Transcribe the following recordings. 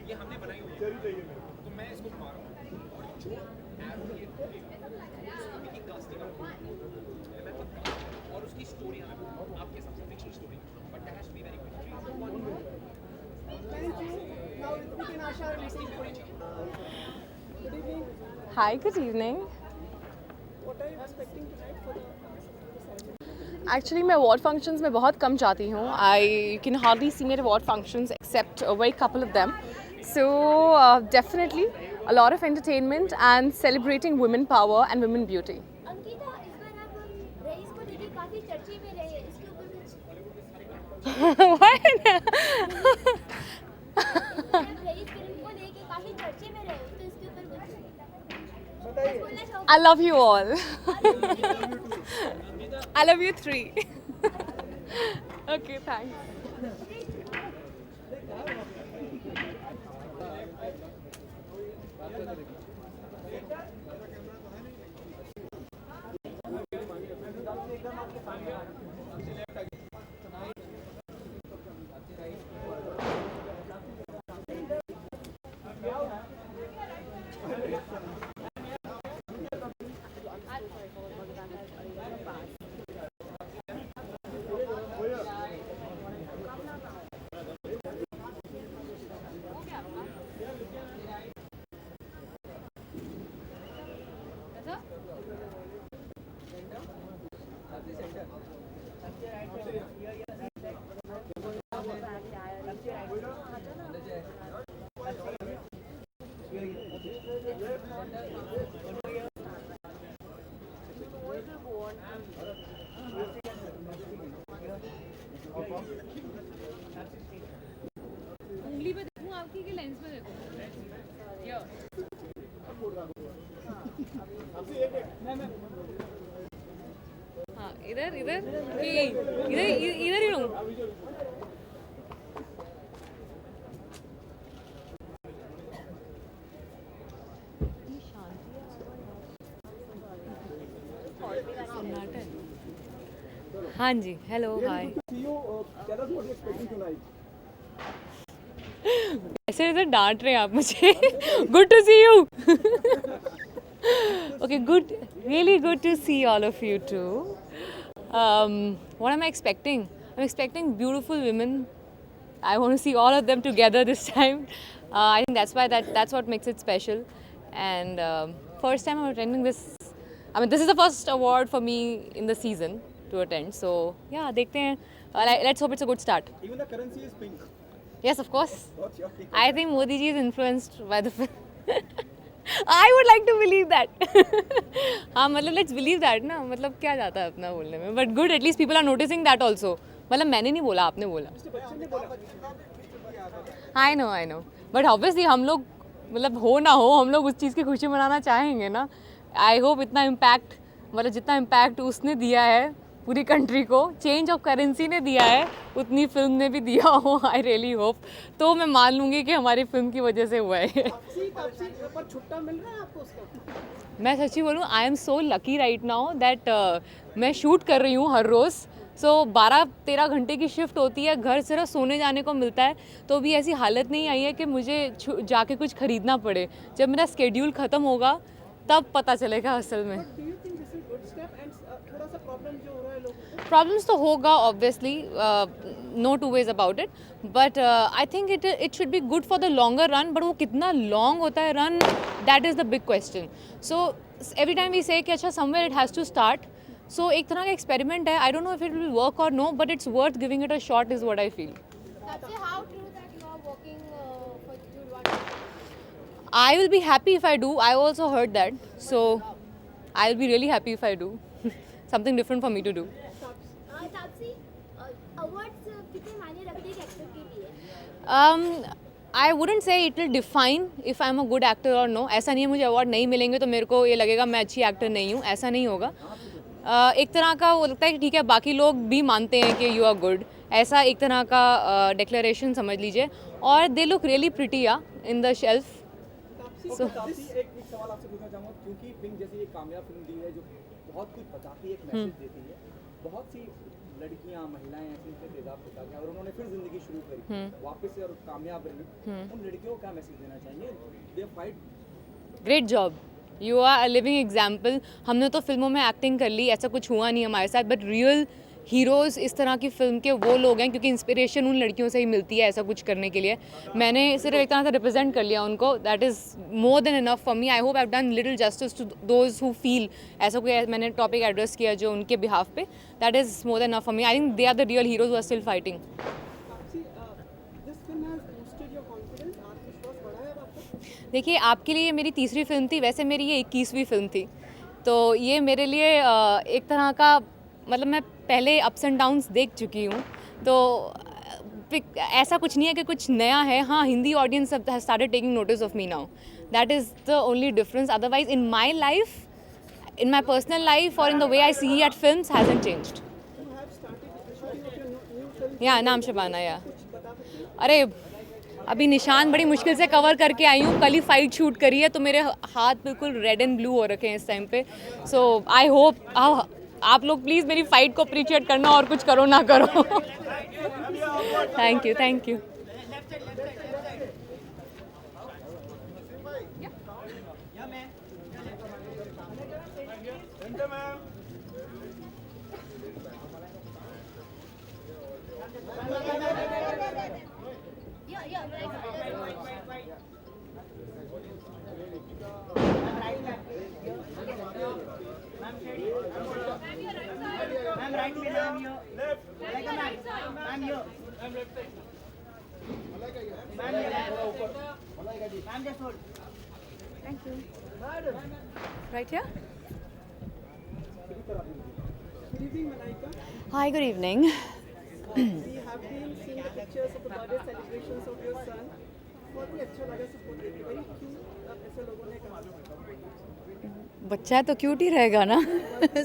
ये हमने बनाई हुई है तो मैं इसको घुमा रहा हूँ और जो एरो ये की कास्टिंग और उसकी स्टोरी हमें आपके हिसाब से fictional story but that has to be very good Thank you. Now we can Asha releasing for you. Good evening. Hi, good evening. What are you expecting tonight for the ceremony? Actually, मैं award functions में बहुत कम जाती हूँ. I can hardly see मेरे award functions except a very couple of them. So definitely a lot of entertainment and celebrating women power and women beauty. Ankita, इस बार आप rice को लेके काफी चर्चे में रहे, इसके ऊपर कुछ What? आप रईस फिल्म को लेके काफी चर्चे में रहे, तो इसके ऊपर कुछ बोलना चाहोगे? I love you all. I love you three. Okay, thanks. उंगली पे देखूं आपकी कि लेंस में देखूं? हाँ, इधर इधर कि इधर इधर ही रहूं? सन्नाटा है। हाँ जी, hello, hi. See you. Tell us what you're expecting tonight. ऐसे इधर डांट रहे हैं आप मुझे। Good to see you. Okay, good, really good to see all of you too. What am I expecting? I'm expecting beautiful women. I want to see all of them together this time. I think that's what makes it special. And first time I'm attending this. I mean, this is the first award for me in the season to attend. So yeah, देखते हैं. Let's hope it's a good start. Even the currency is pink. Yes, of course. What's your take? I think Modi ji is influenced by the film. I would like to believe that. हाँ, मतलब let's believe that ना. मतलब क्या जाता है अपना बोलने में. But good, at least people are noticing that also. मतलब मैंने नहीं बोला, आपने बोला. I know. But obviously हम लोग मतलब हो ना हो, हम लोग उस चीज़ की खुशी मनाना चाहेंगे ना. I hope इतना impact, मतलब जितना impact उसने दिया है पूरी कंट्री को, चेंज ऑफ करेंसी ने दिया है, उतनी फिल्म ने भी दिया हो. I really hope. तो मैं मान लूँगी कि हमारी फिल्म की वजह से हुआ है. पर छुट्टा मिल रहा है आपको उसका? मैं सच्ची बोलूँ, I am so lucky right now that मैं शूट कर रही हूँ हर रोज़. सो 12-13 घंटे की शिफ्ट होती है, घर सिर्फ सोने जाने को मिलता है. तो अभी ऐसी हालत नहीं आई है कि मुझे जाके कुछ ख़रीदना पड़े. जब मेरा स्केड्यूल ख़त्म होगा तब पता चलेगा असल में. Do you think this is good step and थोड़ा सा प्रॉब्लम जो हो रहा है लोगों को? प्रॉब्लम्स तो होगा obviously, no two ways about it. But I think it should be good for the longer run. But वो कितना लॉन्ग होता है run, that is the big question. So every time we say कि अच्छा somewhere it has to start. So एक तरह का experiment है. I don't know if it will work और no, but it's worth giving it a shot is what I feel. सबसे how true that you are I will be happy if I do. I also heard that. So I'll be really happy if I do. Something different for me to do. Taapsee awards कितने मायने रखते हैं actor के लिए? I wouldn't say it will define if I am a good actor और no. ऐसा नहीं है मुझे अवार्ड नहीं मिलेंगे तो मेरे को ये लगेगा मैं अच्छी एक्टर नहीं हूँ. ऐसा नहीं होगा. एक तरह का वो लगता है कि ठीक है बाकी लोग भी मानते हैं कि यू आर गुड. ऐसा एक तरह का डिक्लेरेशन समझ लीजिए. और they look really pretty in the shelf. Taapsee एक सवाल आपसे पूछना चाहूँगा क्योंकि पिंक जैसी एक कामयाब फिल्म दी है जो बहुत कुछ बताती है, एक मैसेज देती है. बहुत सी लड़कियां महिलाएं ऐसी थे तेजाब पिता के और उन्होंने फिर जिंदगी शुरू करी वापस से और कामयाब रही. उन लड़कियों को क्या मैसेज देना चाहिए? The fight. Great job. You are a living example. हमने तो फिल्मों में एक्टिंग कर ली, ऐसा कुछ हुआ नहीं हमारे साथ, बट रियल हीरोज़ इस तरह की फिल्म के वो लोग हैं क्योंकि इंस्पिरेशन उन लड़कियों से ही मिलती है ऐसा कुछ करने के लिए. मैंने सिर्फ एक तरह से रिप्रेजेंट कर लिया उनको. That is more than enough for me. I hope I have done little justice to those who feel. ऐसा कोई मैंने टॉपिक एड्रेस किया जो उनके बिहाफ पे. That is more than enough for me. I think they are the real heroes who are still fighting. This film has boosted your confidence. आत्मविश्वास बढ़ा है अब आपका? देखिए आपके लिए मेरी तीसरी फिल्म थी, वैसे मेरी ये 21वीं फिल्म थी. तो ये मेरे लिए एक तरह का मतलब मैं पहले अप्स एंड डाउन्स देख चुकी हूँ. तो ऐसा कुछ नहीं है कि कुछ नया है. हाँ, Hindi audience has started taking notice of me now. That is the only difference. Otherwise in my life, in my personal life और in the way I see at films hasn't changed. You have started the shooting of your new film. या नाम शबाना या. कुछ बता सकते हैं? अरे अभी निशान बड़ी मुश्किल से कवर करके आई हूँ. कल ही फाइट शूट करी है तो मेरे हाथ बिल्कुल रेड एंड ब्लू हो रखे हैं इस टाइम पे. सो आई होप आप लोग प्लीज़ मेरी फाइट को अप्रिशिएट करना और कुछ करो ना करो. Thank you. Thank you. Right here? Good evening, Malaika. Hi, good evening. We have been seeing the pictures of the birthday celebrations of your son. बहुत ही अच्छा लगा सबको देख के. Very cute ऐसे लोगों ने कहा. बच्चा तो क्यूट ही रहेगा ना.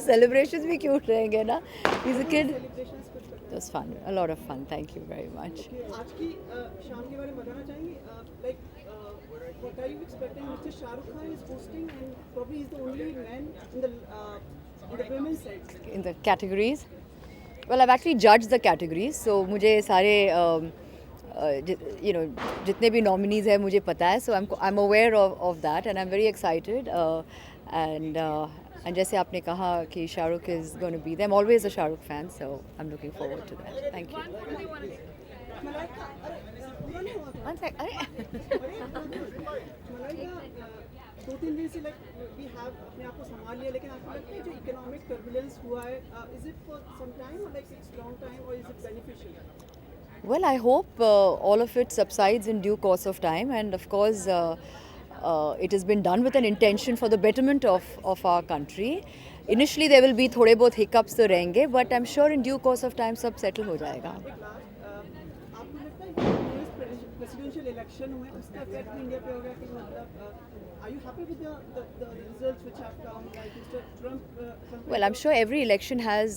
सेलिब्रेशंस भी क्यूट रहेंगे ना. He's a kid. Celebrations कुछ बताएं. It was fun. A lot of fun. Thank you very much. आज की शाम के बारे में बताना चाहेंगे. Like what are you expecting? Mr. Shah Rukh Khan is hosting and probably he's the only man in the women's side. In the categories? Well, I've actually judged the categories, so मुझे सारे जितने भी nominees हैं मुझे पता है, so I'm aware of that and I'm very excited. And जैसे आपने कहा कि Shahrukh is going to be there. I'm always a Shahrukh fan, so I'm looking forward to that. Thank you. Malaika, पूरा नहीं हुआ था. One sec. Malaika, 2-3 दिन से we have अपने आप को संभाल लिया, लेकिन आपको लगता है जो economic turbulence हुआ है, is it for some time or like it's long time or is it beneficial? Well, I hope all of it subsides in due course of time, and of course, it has been done with an intention for the betterment of our country. Initially, there will be थोड़े बहुत hiccups तो रहेंगे, but I'm sure in due course of time सब settle हो जाएगा. आपको लगता है कि US presidential election हुए उसका effect इंडिया पे होगा कि मतलब are you happy with the results which have come, like Mr. Trump? Well, I'm sure every election has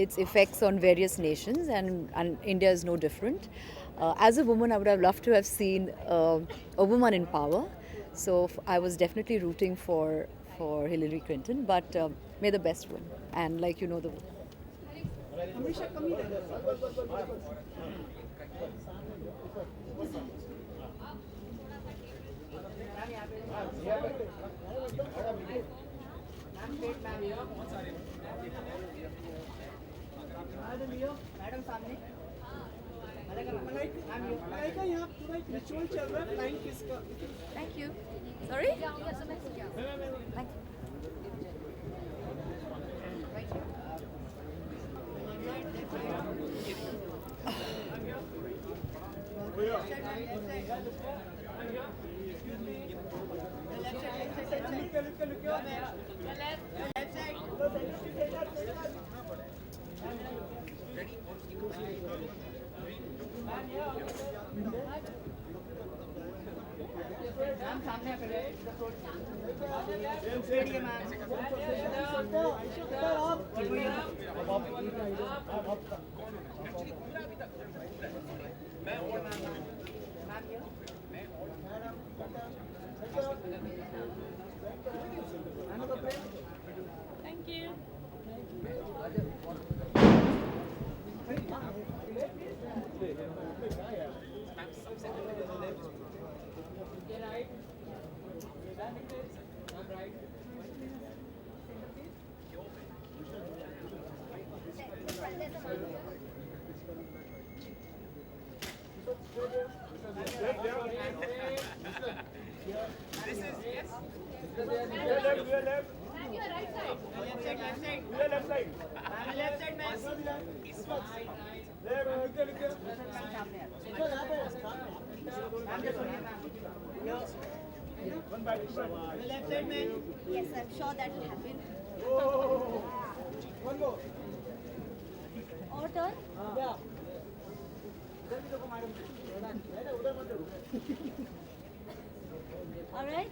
its effects on various nations, and India is no different. As a woman, I would have loved to have seen a woman in power. So I was definitely rooting for Hillary Clinton, but may the best win. And like you know, the हमेशा कमी रहेगा. मलाइका यहाँ पूरा एक ritual चल रहा है flying kiss का. Thank you. Sorry? Yes, I'm sure that will happen. Or turn? All right.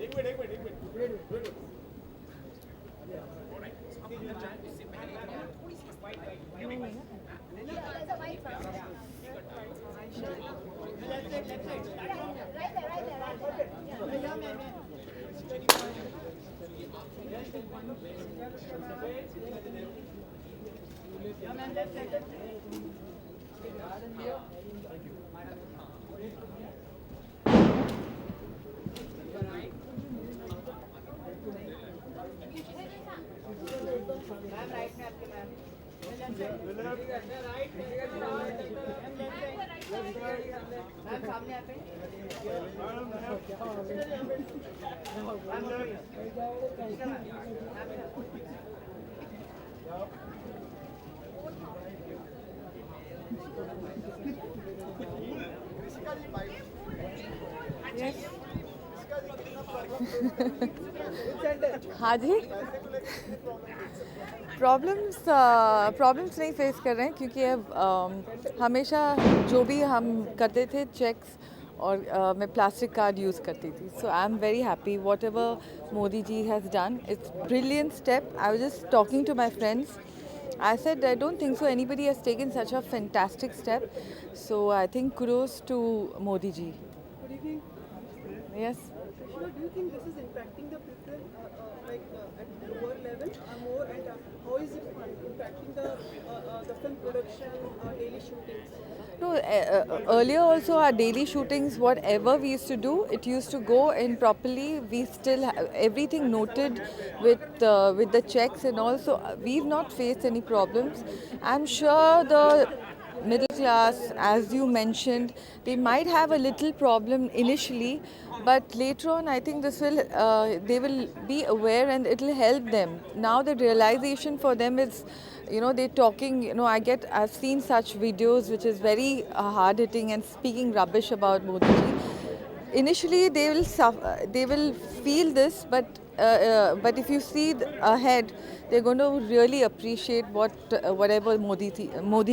There's a white one. Right there. हाँ जी प्रॉब्लम्स नहीं फेस कर रहे हैं क्योंकि अब हमेशा जो भी हम करते थे चेक्स और मैं प्लास्टिक कार्ड यूज़ करती थी so I am very happy whatever Modi ji has done it's brilliant step I was just talking to my friends I said I don't think so anybody has taken such a fantastic step so I think kudos to Modi ji. What do you think? Yes. Do you think this is impacting the people at lower level more and how is it impacting the film production, daily shootings? No, earlier also our daily shootings, whatever we used to do, it used to go in properly. We still have everything noted with the checks and all. So we've not faced any problems. I'm sure the middle class, as you mentioned, they might have a little problem initially, but later on, I think this will they will be aware and it will help them. Now the realization for them is, you know, they're talking. You know, I've seen such videos which is very hard hitting and speaking rubbish about Modi ji. Initially, they will suffer, they will feel this, but if you see ahead, they're going to really appreciate whatever Modi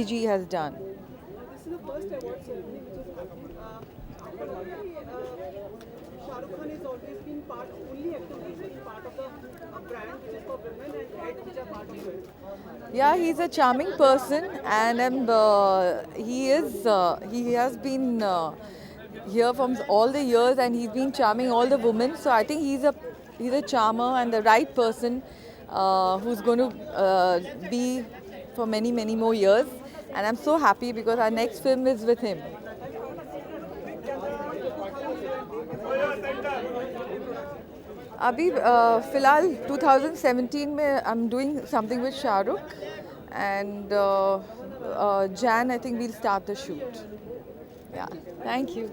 ji has done. This is the first award ceremony which is happening. Shah Rukh Khan has always been only actor who has been part of the brand which is for women and head which are part of it. Yeah, he's a charming person, and he has been here from all the years, and he's been charming all the women. So I think he's a charmer and the right person who's going to be for many more years. And I'm so happy because our next film is with him. अभी फ़िलहाल 2017 में I'm doing something with Shah Rukh and Jan I think we'll start the shoot. Yeah, thank you.